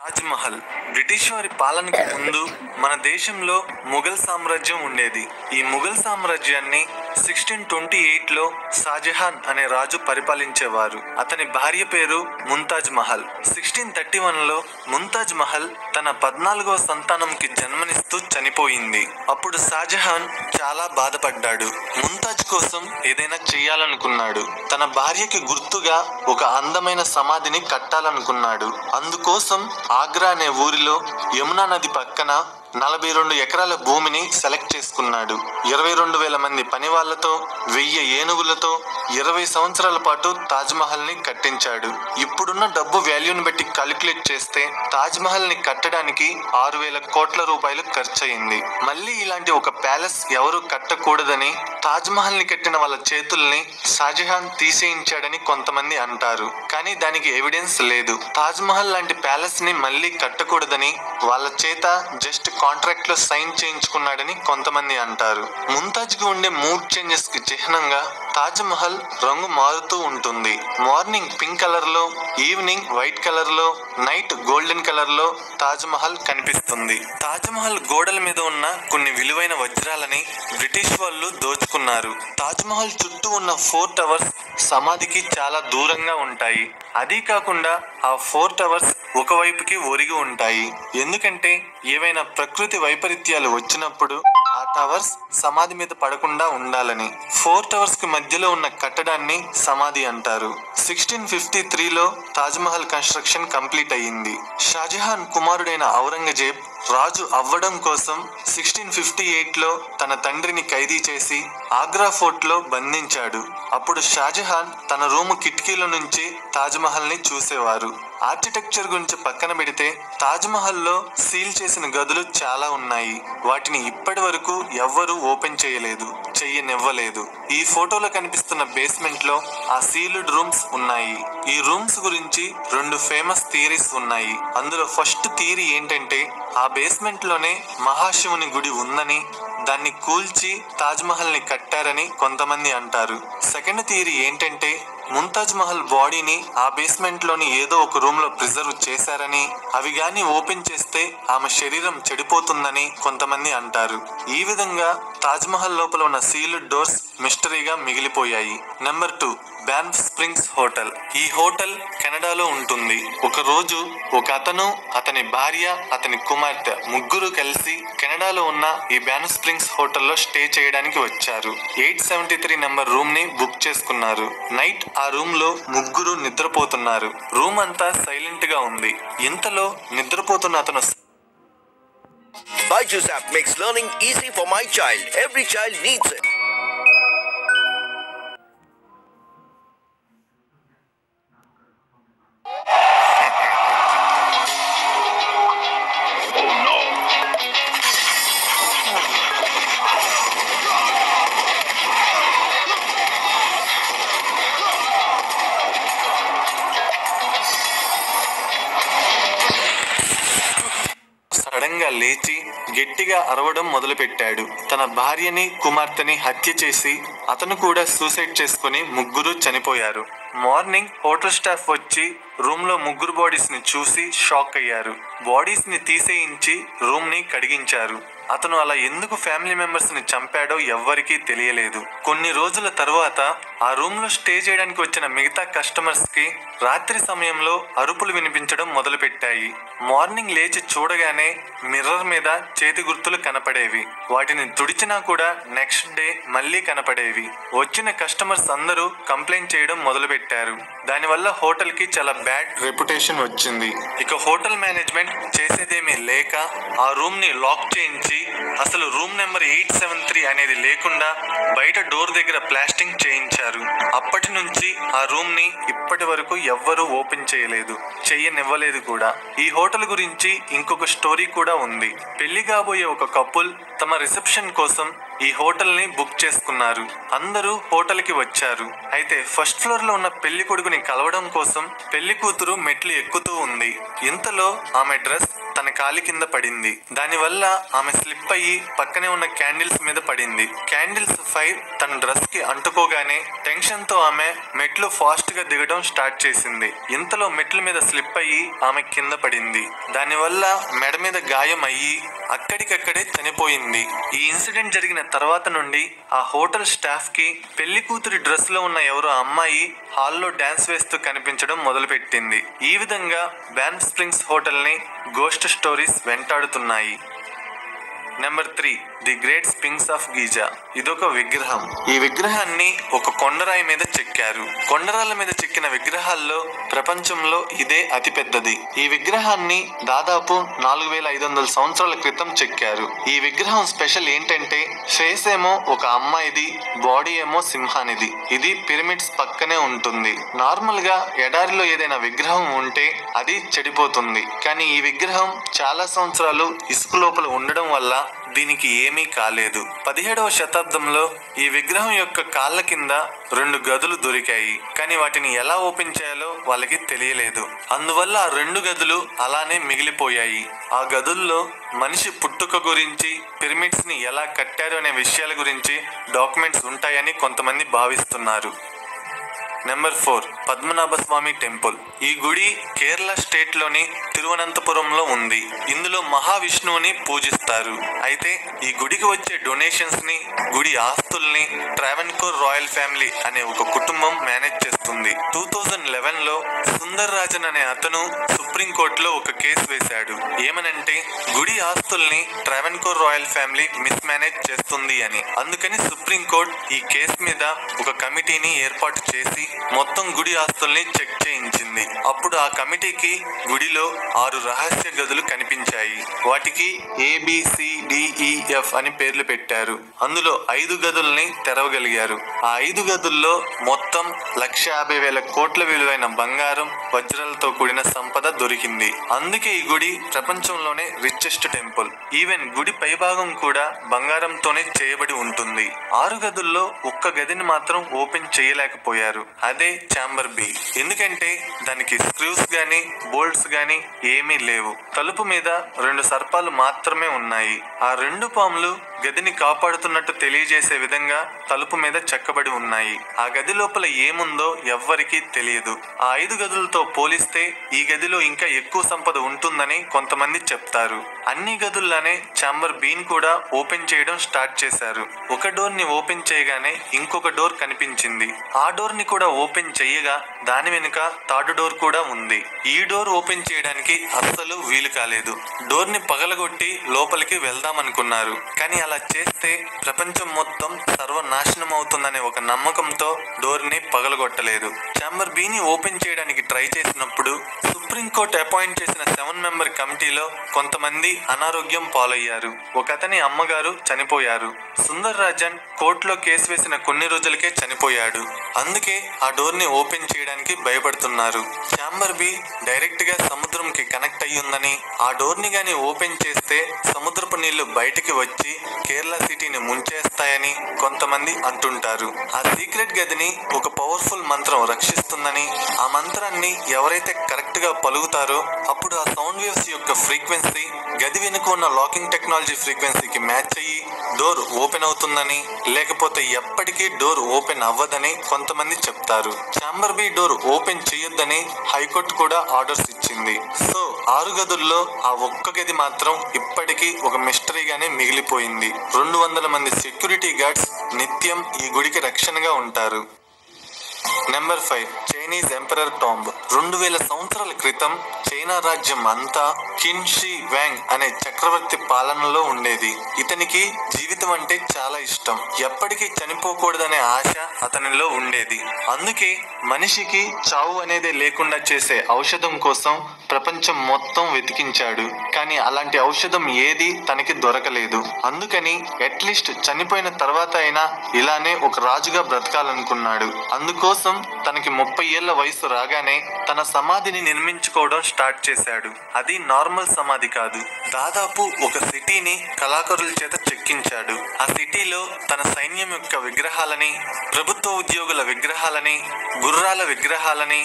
Taj Mahal British వారి పాలనకు ముందు మన దేశంలో ముఘల్ సామ్రాజ్యం ఉండేది. ఈ ముఘల్ సామ్రాజ్యాన్ని 1628లో షాజహాన్ అనే రాజు పరిపాలించేవారు. అతని భార్య పేరు ముంతాజ్ మహల్. 1631లో ముంతాజ్ మహల్ తన 14వ సంతానంకి జన్మనిస్తూ చనిపోయింది. అప్పుడు షాజహాన్ చాలా బాధపడ్డాడు. ముంతాజ్ కోసం ఏదైనా చెయ్యాలనుకున్నాడు. తన భార్యకి గుర్తుగా ఒక అందమైన సమాధిని కట్టాలనుకున్నాడు. అందుకోసం ఆగ్రా అనే ఊరిలో యమునా నది పక్కన 42 ఎకరాల భూమిని సెలెక్ట్ చేసుకున్నాడు. 22,000 మంది పనివాళ్లతో 1000 ఏనుగులతో 20 సంవత్సరాల పాటు తాజ్ మహల్ ని కట్టించాడు. ఇప్పుడున్న డబ్బు వాల్యూని బట్టి క్యాలిక్యులేట్ చేస్తే తాజ్ మహల్ ని కట్టడానికి 6,000 కోట్ల రూపాయలు ఖర్చయింది. మళ్ళీ ఇలాంటి ఒక ప్యాలెస్ ఎవరు కట్టకూడదని తాజ్ మహల్ ని కట్టిన వాళ్ళ చేతుల్ని షాజహాన్ తీసేయించాడని కొంతమంది అంటారు. కానీ దానికి ఎవిడెన్స్ లేదు. తాజ్ మహల్ లాంటి ప్యాలెస్ ని మళ్ళీ కట్టకూడదని వాళ్ళ చేత జస్ట్ కాంట్రాక్ట్ లో సైన్ చేయించుకున్నాడని కొంతమంది అంటారు. ముంతాజ్ కి ఉండే మూడ్ చేంజెస్ కి చిహ్నంగా తాజ్ మహల్ రంగు మారుతూ ఉంటుంది. మార్నింగ్ పింక్ కలర్ లో, ఈవినింగ్ వైట్ కలర్ లో, నైట్ గోల్డెన్ కలర్ లో తాజ్ మహల్ కనిపిస్తుంది. తాజ్ మహల్ గోడల మీద ఉన్న కొన్ని విలువైన వజ్రాలని బ్రిటిష్ వాళ్ళు దోచుకున్నారు. తాజ్ మహల్ చుట్టూ ఉన్న 4 టవర్స్ సమాధికి చాలా దూరంగా ఉంటాయి. అదీ కాకుండా ఆ 4 టవర్స్ ఒకవైపుకి ఒరిగి ఉంటాయి. ఎందుకంటే ఏవైనా ప్రకృతి వైపరీత్యాలు వచ్చినప్పుడు ఆ టవర్స్ సమాధి మీద పడకుండా ఉండాలని. 4 టవర్స్ కి మధ్యలో ఉన్న కట్టడాన్ని సమాధి అంటారు. 1653లో తాజ్ మహల్ కన్స్ట్రక్షన్ కంప్లీట్ అయ్యింది. షాజహాన్ కుమారుడైన ఔరంగజేబ్ రాజు అవ్వడం కోసం 1658లో తన తండ్రిని ఖైదీ చేసి ఆగ్రా ఫోర్ట్ లో బంధించాడు. అప్పుడు షాజహాన్ తన రూము కిటికీల నుంచి తాజ్ మహల్ ని చూసేవారు. ఆర్కిటెక్చర్ గురించి పక్కన పెడితే తాజ్ మహల్ లో సీల్ చేసిన గదులు చాలా ఉన్నాయి. వాటిని ఇప్పటి వరకు ఎవ్వరూ ఓపెన్ చెయ్యనివ్వలేదు. ఈ ఫోటోలో కనిపిస్తున్న బేస్మెంట్ లో ఆ సీల్డ్ రూమ్స్ ఉన్నాయి. ఈ రూమ్స్ గురించి 2 ఫేమస్ థియరీస్ ఉన్నాయి. అందులో ఫస్ట్ థియరీ ఏంటంటే ఆ బేస్మెంట్ లోనే మహాశివుని గుడి ఉందని, దాన్ని కూల్చి తాజ్ మహల్ ని కట్టారని కొంతమంది అంటారు. సెకండ్ థియరీ ఏంటంటే ముంతాజ్ మహల్ బాడీని ఆ బేస్మెంట్ లోని ఏదో ఒక రూమ్ లో ప్రిజర్వ్ చేశారని, అవి గాని ఓపెన్ చేస్తే ఆమె శరీరం చెడిపోతుందని కొంతమంది అంటారు. ఈ విధంగా తాజ్ మహల్ లోపల ఉన్న సీల్డ్ డోర్స్ మిస్టరీగా మిగిలిపోయాయి. Number 2, Banff springs hotel. ఈ హోటల్ కెనడాలో ఉంటుంది. ఒక రోజు ఒక అతను, అతని భార్య, అతని కుమార్తె ముగ్గురు కలిసి కెనడాలో ఉన్న ఈ బ్యాన్ఫ్ స్ప్రింగ్స్ హోటల్లో స్టే చేయడానికి వచ్చారు. 873 నెంబర్ రూమ్ ని బుక్ చేసుకున్నారు. నైట్ ఆ రూమ్ లో ముగ్గురు నిద్రపోతున్నారు. రూమ్ అంతా సైలెంట్ గా ఉంది. ఇంతలో నిద్రపోతున్న అతను Byju's app makes learning easy for my child. Every child needs it. Sudden గా లేచి గట్టిగా అరవడం మొదలుపెట్టాడు. తన భార్యని, కుమార్తెని హత్య చేసి అతను కూడా సూసైడ్ చేసుకుని ముగ్గురు చనిపోయారు. మార్నింగ్ హోటల్ స్టాఫ్ వచ్చి రూమ్ లో ముగ్గురు బాడీస్ ని చూసి షాక్ అయ్యారు. బాడీస్ ని తీసేయించి రూమ్ ని కడిగించారు. అతను అలా ఎందుకు ఫ్యామిలీ మెంబర్స్ ని చంపాడో ఎవ్వరికీ తెలియలేదు. కొన్ని రోజుల తరువాత ఆ రూమ్ లో స్టే చేయడానికి వచ్చిన మిగతా కస్టమర్స్ కి రాత్రి సమయంలో అరుపులు వినిపించడం మొదలుపెట్టాయి. మార్నింగ్ లేచి చూడగానే మిర్రర్ మీద చేతి గుర్తులు కనపడేవి. వాటిని తుడిచినా కూడా నెక్స్ట్ డే మళ్ళీ కనపడేవి. వచ్చిన కస్టమర్స్ అందరూ కంప్లైంట్ చేయడం మొదలుపెట్టారు. దానివల్ల హోటల్ కి చాలా బ్యాడ్ రెప్యుటేషన్ వచ్చింది. ఇక హోటల్ మేనేజ్మెంట్ చేసేదేమీ లేక ఆ రూమ్ ని లాక్ చేయించి అసలు రూమ్ నెంబర్ 873 అనేది లేకుండా బయట డోర్ దగ్గర ప్లాస్టింగ్ చేయించారు. అప్పటి నుంచి ఆ రూమ్ ని ఇప్పటి వరకు ఎవ్వరూ ఓపెన్ చెయ్యనివ్వలేదు కూడా. ఈ హోటల్ గురించి ఇంకొక స్టోరీ కూడా ఉంది. పెళ్లి కాబోయే ఒక కపుల్ తమ రిసెప్షన్ కోసం ఈ హోటల్ ని బుక్ చేసుకున్నారు. అందరూ హోటల్ కి వచ్చారు. అయితే ఫస్ట్ ఫ్లోర్ లో ఉన్న పెళ్లి కొడుకుని కలవడం కోసం పెళ్లి కూతురు మెట్లు ఎక్కుతూ ఉంది. ఇంతలో ఆమె డ్రెస్ తన కాలి కింద పడింది. దానివల్ల ఆమె స్లిప్ అయ్యి పక్కనే ఉన్న క్యాండిల్స్ మీద పడింది. క్యాండిల్స్ ఫైర్ తన డ్రెస్ కి అంటుకోగానే టెన్షన్ తో ఆమె మెట్లు ఫాస్ట్ గా దిగడం స్టార్ట్ చేసింది. ఇంతలో మెట్ల మీద స్లిప్ అయ్యి ఆమె కింద పడింది. దానివల్ల మెడ మీద గాయం అయ్యి అక్కడికక్కడే చనిపోయింది. ఈ ఇన్సిడెంట్ జరిగిన తర్వాత నుండి ఆ హోటల్ స్టాఫ్ కి పెళ్లి కూతురి డ్రెస్ లో ఉన్న ఎవరో అమ్మాయి హాల్లో డాన్స్ వేస్తూ కనిపించడం మొదలుపెట్టింది. ఈ విధంగా బ్యాన్ స్ప్రింగ్స్ హోటల్ ని గోస్ట్ స్టోరీస్ వెంటాడుతున్నాయి. Number 3, the great sphinx of Giza. ఇదొక విగ్రహం. ఈ విగ్రహాన్ని ఒక కొండరాయి మీద చెక్కారు. కొండరాళ్ళ మీద చెక్కిన విగ్రహాల్లో ప్రపంచంలో ఇదే అతి పెద్దది. ఈ విగ్రహాన్ని దాదాపు 4500 సంవత్సరాల క్రితం చెక్కారు. ఈ విగ్రహం స్పెషల్ ఏంటంటే ఫేస్ ఏమో ఒక అమ్మాయిది, బాడీ ఏమో సింహానిది. ఇది పిరమిడ్స్ పక్కనే ఉంటుంది. నార్మల్ గా ఎడారిలో ఏదైనా విగ్రహం ఉంటే అది చెడిపోతుంది. కానీ ఈ విగ్రహం చాలా సంవత్సరాలు ఇసుక లోపల ఉండడం వల్ల దీనికి ఏమీ కాలేదు. 17వ శతాబ్దంలో ఈ విగ్రహం యొక్క కాళ్ళ కింద 2 గదులు దొరికాయి. కానీ వాటిని ఎలా ఓపెన్ చేయాలో వాళ్ళకి తెలియలేదు. అందువల్ల ఆ 2 గదులు అలానే మిగిలిపోయాయి. ఆ గదుల్లో మనిషి పుట్టుక గురించి, పిరమిడ్స్ ని ఎలా కట్టారు అనే విషయాల గురించి డాక్యుమెంట్స్ ఉంటాయని కొంతమంది భావిస్తున్నారు. నెంబర్ 4, పద్మనాభ స్వామి టెంపుల్. ఈ గుడి కేరళ స్టేట్ లోని తిరువనంతపురంలో ఉంది. ఇందులో మహావిష్ణువుని పూజిస్తారు. అయితే ఈ గుడికి వచ్చే డొనేషన్స్ ని, గుడి ఆస్తుల్ని ట్రావెన్కోర్ రాయల్ ఫ్యామిలీ అనే ఒక కుటుంబం మేనేజ్ చేస్తుంది. 2011లో సుందర్ రాజన్ అనే అతను సుప్రీం కోర్టులో ఒక కేసు వేశాడు. ఏమనంటే గుడి ఆస్తుల్ని Travancore royal family miss manage చేస్తుంది అని. అందుకని సుప్రీం కోర్టు ఈ కేసు మీద ఒక కమిటీని ఏర్పాటు చేసి మొత్తం గుడి ఆస్తుల్ని చెక్ చేయించింది. అప్పుడు ఆ కమిటీకి గుడిలో 6 రహస్య గదులు కనిపించాయి. వాటికి ABCDEF అని పేర్లు పెట్టారు. అందులో 5 గదుల్ని తెరవగలిగారు. ఆ 5 గదుల్లో మొత్తం 1,50,000 కోట్ల విలువైన బంగారం, వజ్రాలతో కూడిన సంపద దొరికింది. అందుకే ఈ గుడి ప్రపంచంలోనే రిచెస్ట్ టెంపుల్. ఈవెన్ గుడి పైభాగం కూడా బంగారంతోనే చేయబడి ఉంటుంది. 6 గదుల్లో ఒక్క గదిని మాత్రం ఓపెన్ చేయలేకపోయారు. అదే ఛాంబర్ B. ఎందుకంటే దానికి స్క్రూస్ గానీ బోల్ట్స్ గానీ ఏమీ లేవు. తలుపు మీద 2 సర్పాలు మాత్రమే ఉన్నాయి. ఆ 2 పాములు గదిని కాపాడుతున్నట్టు తెలియజేసే విధంగా తలుపు మీద చెక్కబడి ఉన్నాయి. ఆ గది లోపల ఏముందో ఎవ్వరికీ తెలియదు. ఆ 5 గదులతో పోలిస్తే ఈ గదిలో ఇంకా ఎక్కువ సంపద ఉంటుందని కొంతమంది చెప్తారు. అన్ని గదుల్లానే ఛాంబర్ Bని కూడా ఓపెన్ చేయడం స్టార్ట్ చేశారు. ఒక డోర్ ని ఓపెన్ చేయగానే ఇంకొక డోర్ కనిపించింది. ఆ డోర్ ని కూడా ఓపెన్ చేయగా దాని వెనుక 3rd డోర్ కూడా ఉంది. ఈ డోర్ ఓపెన్ చేయడానికి అస్సలు వీలు కాలేదు. డోర్ ని పగలగొట్టి లోపలికి వెళ్దామనుకున్నారు. కానీ అలా చేస్తే ప్రపంచం మొత్తం సర్వనాశనం అవుతుందనే ఒక నమ్మకంతో డోర్ ని పగలగొట్టలేదు. ఛాంబర్ Bని ఓపెన్ చేయడానికి ట్రై చేసినప్పుడు సుప్రీంకోర్టు అపాయింట్ చేసిన 7 మెంబర్ కమిటీలో కొంతమంది అనారోగ్యం పాలయ్యారు. ఒక అతని అమ్మగారు చనిపోయారు. సుందర్ రాజన్ కోర్టులో కేసు వేసిన కొన్ని రోజులకే చనిపోయాడు. అందుకే ఆ డోర్ ని ఓపెన్ చేయడానికి భయపడుతున్నారు. ఛాంబర్ B డైరెక్ట్ గా సముద్రంకి కనెక్ట్ అయ్యిందని, ఆ డోర్ ని గాని ఓపెన్ చేస్తే సముద్రపు నీళ్లు బయటికి వచ్చి కేరళ సిటీని ముంచేస్తాయని కొంతమంది అంటుంటారు. ఆ సీక్రెట్ గదిని ఒక పవర్ఫుల్ మంత్రం రక్షిస్తుందని, ఆ మంత్రాన్ని ఎవరైతే కరెక్ట్ గా పలుకుతారో అప్పుడు ఆ సౌండ్ వేవ్స్ యొక్క ఫ్రీక్వెన్సీ గది వెనుక ఉన్న లాకింగ్ టెక్నాలజీ ఫ్రీక్వెన్సీకి మ్యాచ్ అయ్యి డోర్ ఓపెన్ అవుతుందని, లేకపోతే ఎప్పటికీ డోర్ ఓపెన్ అవ్వదని కొంతమంది చెప్తారు. ఛాంబర్ B డోర్ ఓపెన్ చేయొద్దని హైకోర్టు కూడా ఆర్డర్స్ ఇచ్చింది. సో 6 గదుల్లో ఆ ఒక్క గది మాత్రం ఇప్పటికీ ఒక మిస్టరీగానే మిగిలిపోయింది. 200 మంది సెక్యూరిటీ గార్డ్స్ నిత్యం ఈ గుడికి రక్షణగా ఉంటారు. Number 5, Chinese emperor tomb. 2000 సంవత్సరాల క్రితం చైనా రాజ్యం అంతా కిన్ షీ వ్యాంగ్ అనే చక్రవర్తి పాలనలో ఉండేది. ఇతనికి జీవితం అంటే చాలా ఇష్టం. ఎప్పటికీ చనిపోకూడదనే ఆశ అతనిలో ఉండేది. అందుకే మనిషికి చావు అనేది లేకుండా చేసే ఔషధం కోసం ప్రపంచం మొత్తం వెతికించాడు. కానీ అలాంటి ఔషధం ఏది తనకి దొరకలేదు. అందుకని అట్లీస్ట్ చనిపోయిన తర్వాత అయినా ఇలానే ఒక రాజుగా బ్రతకాలనుకున్నాడు. అందుకోసం తనకి 30 ఏళ్ల వయసు రాగానే తన సమాధిని నిర్మించుకోవడం స్టార్ట్ చేశాడు. అది నార్మల్ సమాధి కాదు, దాదాపు ఒక సిటీని కళాకారుల చేత చెక్కించాడు. ఆ సిటీలో తన సైన్యం యొక్క విగ్రహాలని, ప్రభుత్వ ఉద్యోగుల విగ్రహాలని, గుర్రాల విగ్రహాలని,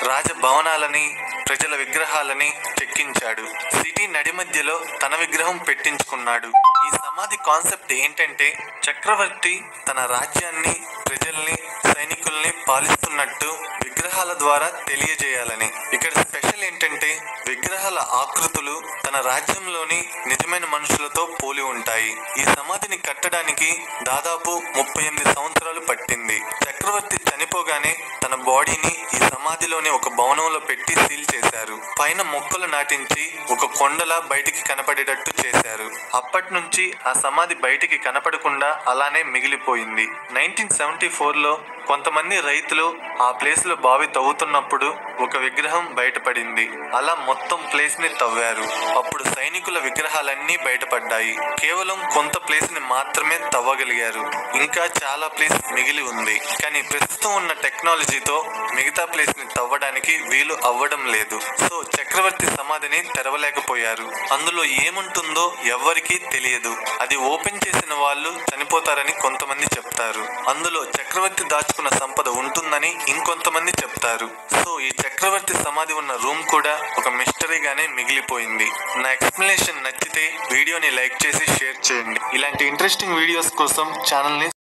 రాజభవనాలని, ప్రజల విగ్రహాలని చెక్కించాడు. సిటీ నడి మధ్యలో తన విగ్రహం పెట్టించుకున్నాడు. ఈ సమాధి కాన్సెప్ట్ ఏంటంటే, చక్రవర్తి తన రాజ్యాన్ని, ప్రజల్ని, సైనికుల్ని పాలిస్తున్నట్టు విగ్రహాల ద్వారా తెలియజేయాలని. ఇక్కడ స్పెషల్ ఏంటంటే, విగ్రహాల ఆకృతులు తన రాజ్యంలోని నిజమైన మనుషులతో పోలి ఉంటాయి. ఈ సమాధిని కట్టడానికి దాదాపు 38 సంవత్సరాలు పట్టింది. చక్రవర్తి చనిపోగానే తన బాడీని ఈ సమాధిలోని ఒక భవనంలో పెట్టి సీల్ చేశారు. పైన మొక్కలు నాటించి ఒక కొండలా బయటికి కనపడేటట్టు చేశారు. అప్పటి నుంచి ఆ సమాధి బయటికి కనపడకుండా అలానే మిగిలిపోయింది. 1974లో కొంతమంది రైతులు ఆ ప్లేస్ లో బావి తవ్వుతున్నప్పుడు ఒక విగ్రహం బయటపడింది. అలా మొత్తం ప్లేస్ ని తవ్వారు. అప్పుడు సైనికుల విగ్రహాలన్నీ బయటపడ్డాయి. కేవలం కొంత ప్లేస్ ని మాత్రమే తవ్వగలిగారు. ఇంకా చాలా ప్లేస్ మిగిలి ఉంది. కానీ ప్రస్తుతం ఉన్న టెక్నాలజీతో మిగతా ప్లేస్ ని తవ్వడానికి వీలు అవ్వడం లేదు. సో చక్రవర్తి సమాధిని తెరవలేకపోయారు. అందులో ఏముంటుందో ఎవ్వరికీ తెలియదు. అది ఓపెన్ చేసిన వాళ్ళు చనిపోతారని కొంతమంది చెప్తారు. అందులో చక్రవర్తి దాచుకున్న సంపద ఉంటుందని ఇంకొంతమంది చెప్తారు. సో ఈ చక్రవర్తి సమాధి ఉన్న రూమ్ కూడా ఒక మిస్టరీగానే మిగిలిపోయింది. నా ఎక్స్ప్లెనేషన్ నచ్చితే వీడియోని లైక్ చేసి షేర్ చేయండి. ఇలాంటి ఇంట్రెస్టింగ్ వీడియోస్ కోసం ఛానల్ ని